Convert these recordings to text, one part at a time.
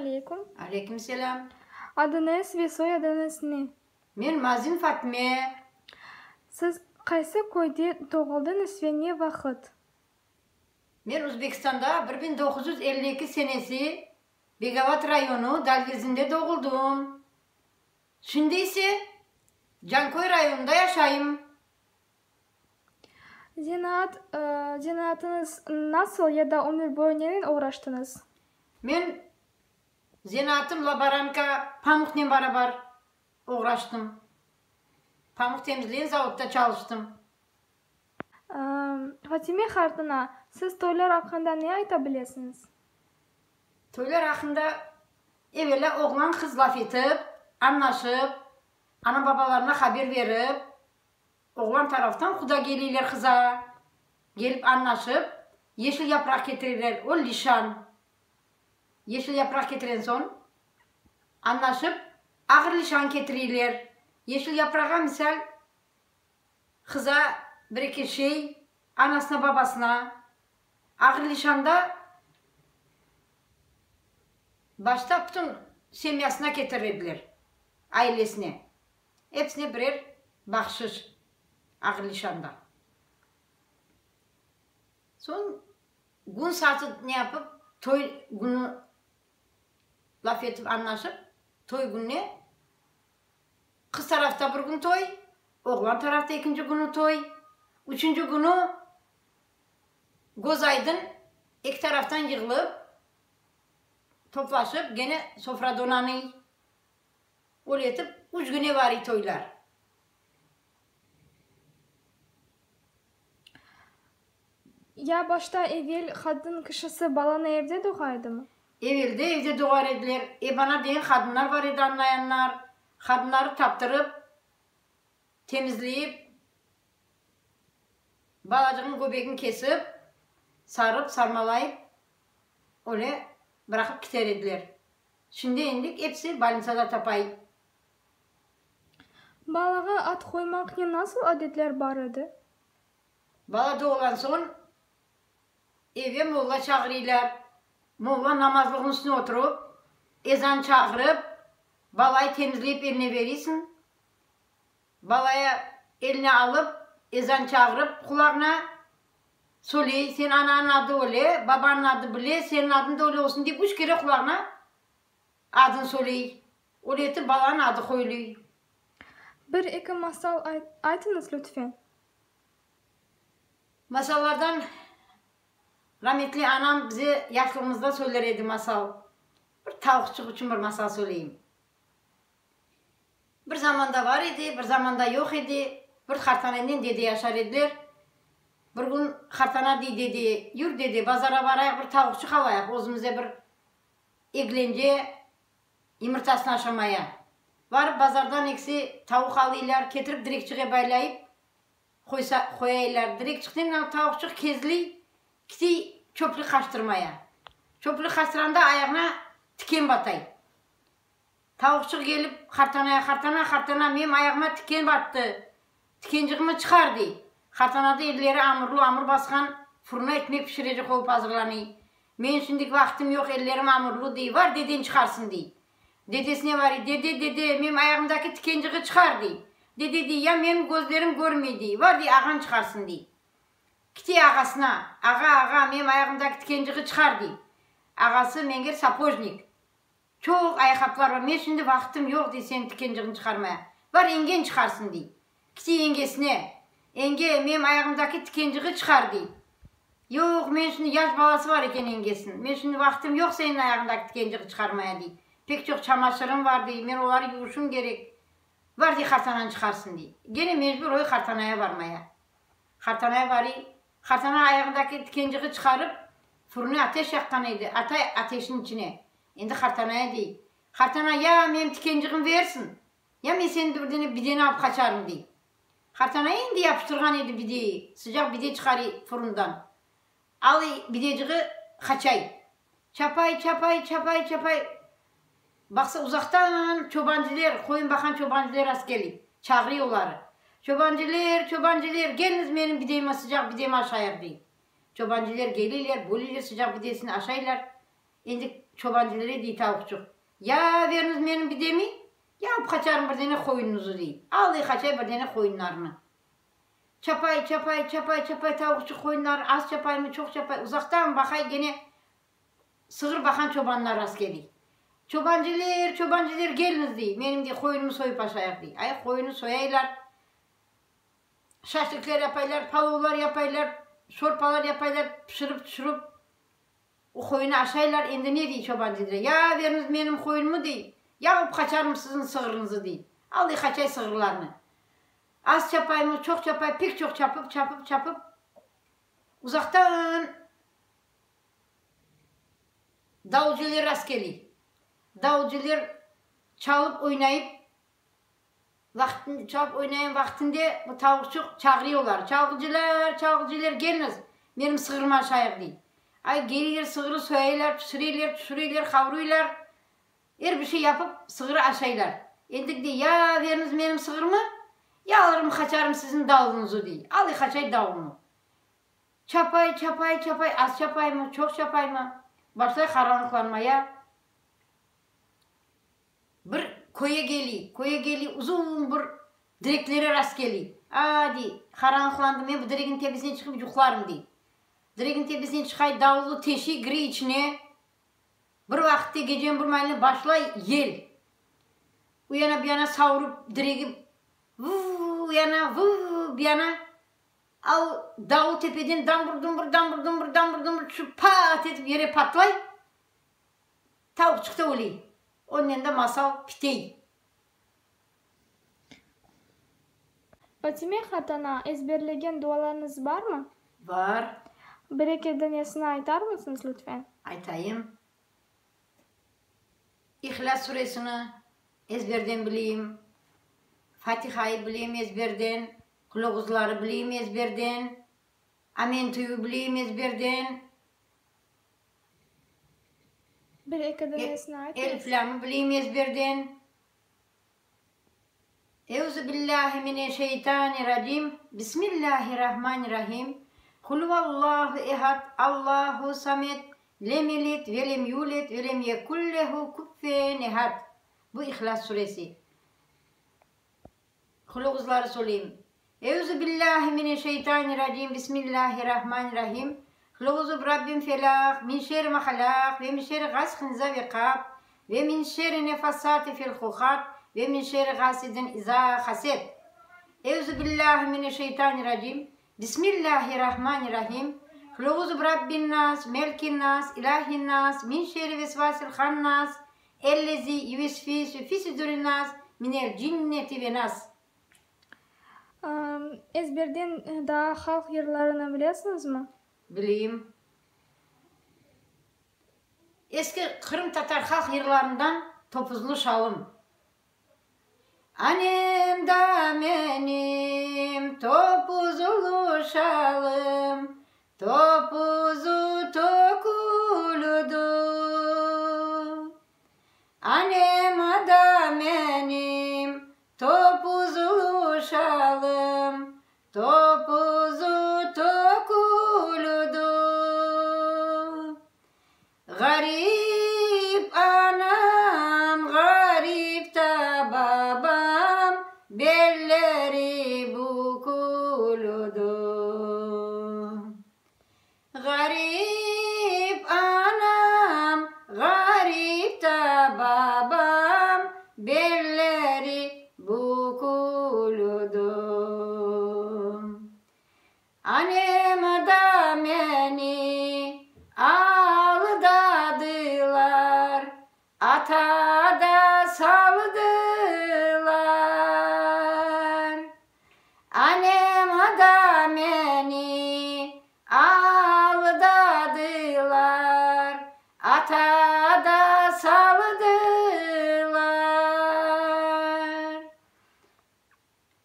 alaikum. Aleykümselam. Adınız ve soyadınız ne? Men Mazin Fatime. Siz qaysi koyda doğuldunuz ve ne vakit? Men Özbekistan'da 1952 senesi Begavat rayonu Dalgizinde doğuldum. Şimdi ise Cankoy rayonunda yaşayım. Zanaatınız nasıl ya da ömür boyu neyle uğraştınız? Men zanaatım laborantka pamukla beraber uğraştım. Pamuk temizliğin zavodda çalıştım. Fatime Xartına, siz toylar hakkında ne aytabilirsiniz? Toylar hakkında evvela oğlan kız laf etip, anlaşıp, ana babalarına haber verip, oğlan taraftan kuda gelirler kıza. Gelip anlaşıp, yeşil yaprak getirirler, o nişan. Yeşil yaprak getiren son, anlaşıp, ağır nişan getirirler. Yeşil yaprağa misal, kıza bir iki şey, anasına babasına, ağır nişanda, başta bütün semyasına getirirler, ailesine. Hepsine birer bahşiş, ağır nişanda. Son gün saati ne yapıp, toy günü laf edip anlaşıp, toy gününe, kız tarafta bir gün toy, oğlan tarafta ikinci günü toy, üçüncü günü göz aydın iki taraftan yığılıp, toplaşıp gene sofra donanı öyle etip üç güne var toylar. Ya başta evvel kadın kişisi balanı evde doğaydı mı? Evde doğar ediler. Bana deyin kadınlar var idi anlayanlar. Kadınları taptırıp, temizleyip, balacığın göbeğini kesip, sarıp, sarmalayıp, öyle bırakıp gider ediler. Şimdi indik hepsi balinsada tapay. Balağa at koymak için nasıl adetler var idi? Bala doğulan son eve molla çağırırlar. Molla namazlığın üstüne oturup, ezan çağırıp, balayı temizleyip eline verirsin. Balaya eline alıp, ezan çağırıp, kulağına söyle, sen ananın adı öyle, babanın adı bile, senin adın da öyle olsun deyip üç kere kulağına adını söyle. Öyle etip balanın adı koyuluyor. Bir iki masal aytınız lütfen. Masallardan rahmetli anam bize yaşlığımızda söylerdi masal. Bir tavukçuk için bir masal söyleyeyim. Bir zamanda var idi, bir zamanda yok idi. Bir hartaneden dede yaşar ediler. Bir gün hartana dedi, yürü dedi, bazara varayak bir tavukçuk alayak. Özümüze bir eglence yumurtasını aşamaya. Varıp bazardan eksi tavuk alırlar, getirip direkçiğe baylayıp koyaylar. Direkçikten tavukçuk kezli, kiti çöplük kaçtırmaya. Çöplük kaçtıranda ayağına tiken batay. Tavukçuk gelip hartana benim ayağıma tiken battı. Tikenciğimi çıkardı. Hartanada elleri amur baskan fırına ekmek pişirecek olup hazırlanıyor. Men şimdiki vaktim yok, ellerim amurlu diye. Var deden çıkarsın diye. Dedesine var, dede benim ayağımdaki tikenciği çıkardı. Dede diye ya benim gözlerim görmedi. Var diye ağan çıkarsın diye. Gitti ağasına. Ağa benim ayağımdaki tikenciği çıkardı. Ağası menger sapojnik. Çok ayakkabılar var. Men şimdi vaktim yok diye senin tikenciğini çıkarmaya. Var yengen çıkarsın diye. Gitti yengesine. Enge benim ayağımdaki tikenciği çıkardı. Yok men şimdi yaş balası var eken engesin. Men şimdi vaktim yok senin ayağındaki tikenciği çıkarmaya diye. Pek çok çamaşırım var diye. Men onları yuvuşum gerek. Var diye hartanan çıkarsın diye. Gene mecbur o hartanaya varmaya. Hartanaya varayım. Hartana ayağındaki tikenciği çıkarıp fırına ateş yakkanıydı. Ateşin içine. Şimdi hartanaya değil. Hartana ya benim tikenciğimi versin. Ya ben seni bir dene alıp kaçarım diye. Hartanaya indi yapıştırgan idi bideyi. Sıcak bide çıkarı fırından. Al bideciği kaçay. Çapay. Baksa uzaktan çobancılar, koyun bakan çobancılar askeri. Çağırıyorlar. Çobancılar geliniz benim bideyime sıcak bideyime aşağıya diye. Çobancılar gelirler, bölüyorlar sıcak bidesini aşağılar. Şimdi çobancılara deyip tavukçuk. Ya veriniz benim bir demi. Ya kaçarım bir tane koyununuzu deyip. Alayım kaçay bir tane koyunlarını. Çapay tavukçuk koyunlar az çapay mı çok çapay. Uzaktan bakay gene sığır bakan çobanlar rast geliyor. Çobancılar geliniz deyip. Benim de koyunumu soyup aşağıya deyip. Ay koyunu soyaylar. Şaşlıklar yapaylar, palovlar yapaylar, şorpalar yapaylar, pişirip o koyunu aşağılar. Şimdi ne diyor çobancılara? Ya veriniz benim koyunumu deyip. Ya kaçarım sizin sığırınızı deyip. Alayım kaçay sığırlarını. Az çapay mı çok çapay pek çok çapıp uzaktan davulcular rast geliyor. Davulcular çalıp oynayıp vaktinde bu tavukçuk çağırıyorlar. Çalgıcılar geliniz. Benim sığırıma aşağıya değil. Ay geliyor sığırı soyaylar, pişiriyorlar, kavuruyorlar. Her bir şey yapıp sığırı aşağılar. Endik diye ya veriniz benim sığırımı ya alırım kaçarım sizin davulunuzu değil. Alayım kaçay davulunu. Çapay az çapay mı çok çapay mı? Başlay karanlıklanmaya. Bir koya geliyor uzun bir direklere rast geliyor. Hadi karanlıklandım ya bu direkin tepesine çıkıp yuklarım diye. Direkin tepesine çıkay davulu teşi gri içine. Bir vakitte gecenin bir mayını başlay yel. Bu yana bir yana savurup direği vuu yana bir yana. Al davul tepeden dambur şu pat edip yere patlay. Tavuk çıktı oluyor. Onun yanında masal bitey. Fatime Hatan'a ezberlegen dualarınız var mı? Var. Bir-iki tanesini aytar mısınız lütfen? Aytayım. İhlas suresini ezberden bileyim. Fatiha'yı bileyim ezberden. Kılavuzları bileyim ezberden. Amentu'yu bileyim ezberden. Bir-iki tanesini aytar Elif Lam'ı bileyim ezberden. Euzubillahimineşşeytanirracim. Bismillahirrahmanirrahim. Kulhuvallahu ehad. Allahu samet. Lem yelit ve lem yulet ve lem yekullehu kuffen ehad. Bu İhlas suresi. Kulağızları söyleyeyim. Euzubillahimineşşeytanirracim. Bismillahirrahmanirrahim. Kulağızı Rabbim felak. Min şerri ma halak. Ve min şerri gaskin zavikab. Ve min şerri nefasati fil hukat. Ve min şerri gasidin izâ hased. Euzubillahimineşşeytanirracim. Bismillahirrahmanirrahim. Kulağızı Rabbin nas, melkin nas, ilahin nas, min şerri vesvasil hannas. Ellezi yuvesfisu fisudurin nas, minel cinneti ve nas. Ezberden daha halk yerlerini biliyorsunuz mu? Bileyim. Eski Kırım Tatar halk yerlerinden Topuzlu Şalım. Annem da benim topuzlu şalım, topuzu tokuludu. Annem da benim topuzlu şalım, topuzu tokuludu. Garip anam, garip da babam, belleri bukuludu. Garip anam, garip da babam, belleri bukuludu. Annem da beni aldadılar, ata da saldılar. Annem da beni aldadılar, ata da saldılar.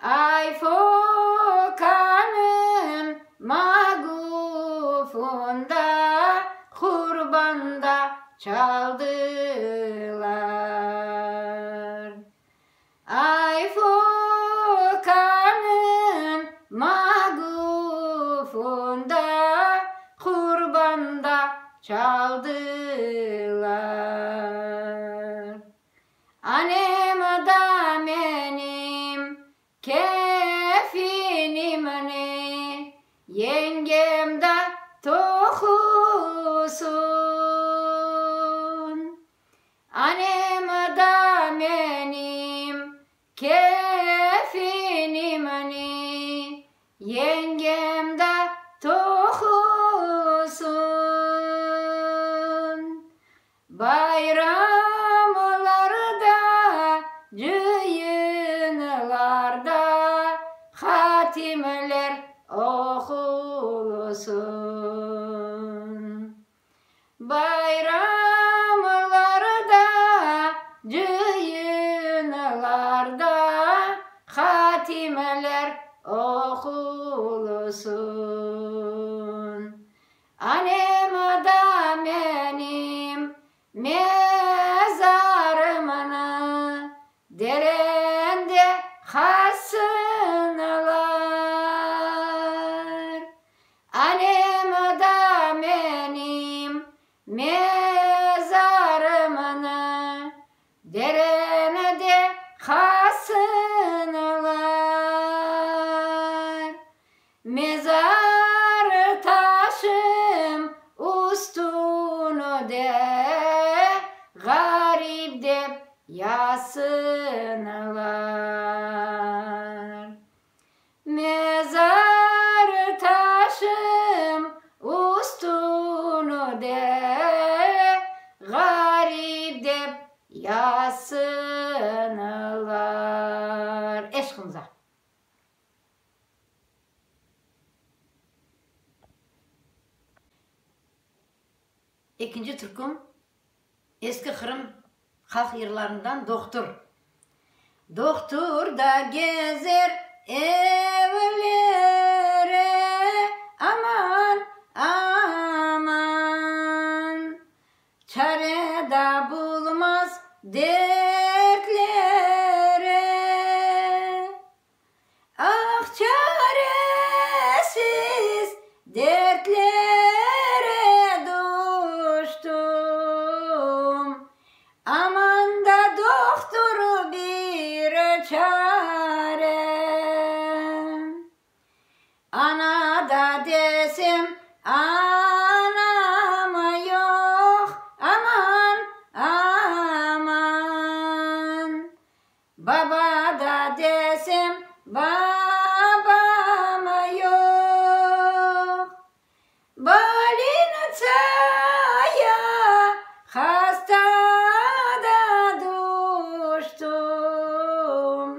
Ay fokanın magufunda kurbanda çaldılar. Ay fokanın magufunda kurbanda çaldılar. bayramlarda, cıyınlarda hatimeler okulsun. Bayramlarda, cıyınlarda hatimeler okulsun. Annem da benim mezarımını derende hasınalar. Annem da benim mezarımını derende hasınalar. Mezar taşım ustunu de garip dep yasınalar. Mezar taşım ustunu de garip dep yasınalar. Eşkınıza. İkinci türküm eski Kırım halk yırlarından Doktor. Doktor da gezer evlere, aman aman, çare da bulmaz dertlere. Ah çaresiz dertlere düştüm, aman da doktoru bir çare. Ana da desem anam yok, aman aman. Baba da desem babam yok. Balinçaya hasta da düştüm.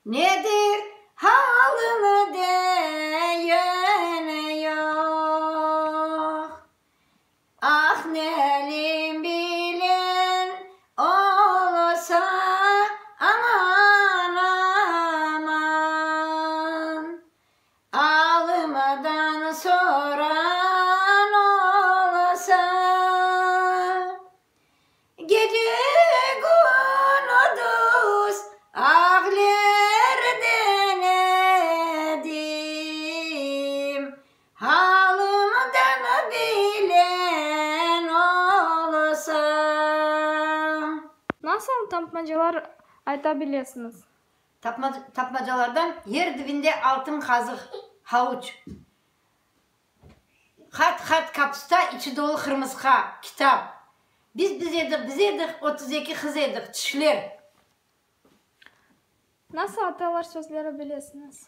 Nedir halını diyen yok. Ah nelim bilen olsa, aman aman. Ağlamadan soran olsa, gece gündüz ağlar denedim. Halımdan bilen olsa. Nasıl tapmacalar aytabilirsiniz? Tapmacalardan yer dibinde altın kazık, havuç. Hat kapısta içi dolu kırmızı kitap. Biz yedik 32 kız yedik, çişler. Nasıl atalar sözleri bilirsiniz?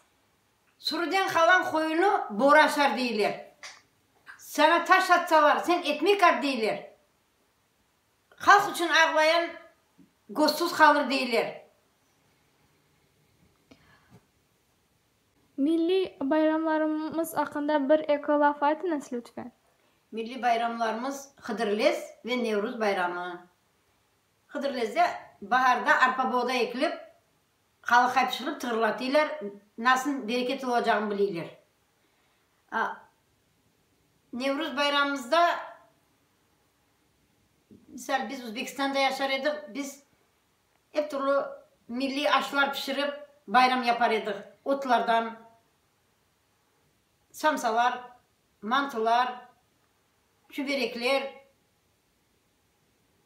Suruden kalan koyunu boraşar değiller. Sana taş atsalar sen ekmek at değiller. Halk için ağlayan gözsüz kalır değiller. Milli bayramlarımız hakkında bir iki laf aytınız lütfen. Milli bayramlarımız Hıdırlez ve Nevruz bayramı. Hıdırlez'de baharda arpa buğday ekilip halka pişirip tırlatıyorlar. Nasıl bereket olacağını biliyorlar. Nevruz bayramımızda misal biz Özbekistan'da yaşardık. Biz hep türlü milli aşlar pişirip bayram yapardık. Otlardan samsalar, mantılar, çüberekler,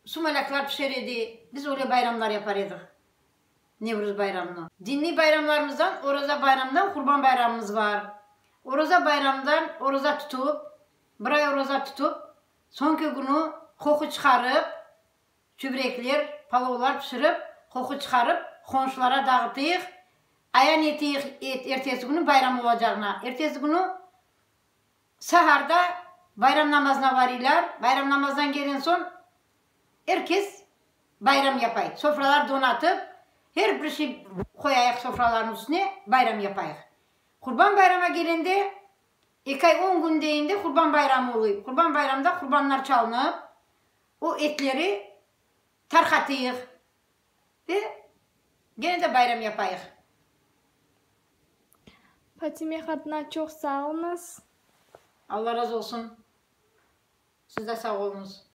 sumalaklar pişirirdi. Biz öyle bayramlar yapardık. Nevruz bayramını. Dinli bayramlarımızdan, Oroza bayramından Kurban bayramımız var. Oroza bayramdan Oroza tutup, bir ay Oroza tutup, sonki günü koku çıkarıp, çübrekler, palovlar pişirip, koku çıkarıp, komşulara dağıtıyık. Ayan etiyik ertesi günü bayram olacağına. Ertesi günü saharda bayram namazına varırlar. Bayram namazdan gelen son herkes bayram yapayıq. Sofralar donatıp her bir şey koyayıq sofraların üstüne bayram yapayıq. Kurban bayrama gelende 2 ay 10 gün deyinde kurban bayramı oluyor. Kurban bayramda kurbanlar çalınıp o etleri tarqatıyıq ve gene de bayram yapayıq. Fatime Hatuna çok sağ olunuz. Allah razı olsun. Siz de sağ olunuz.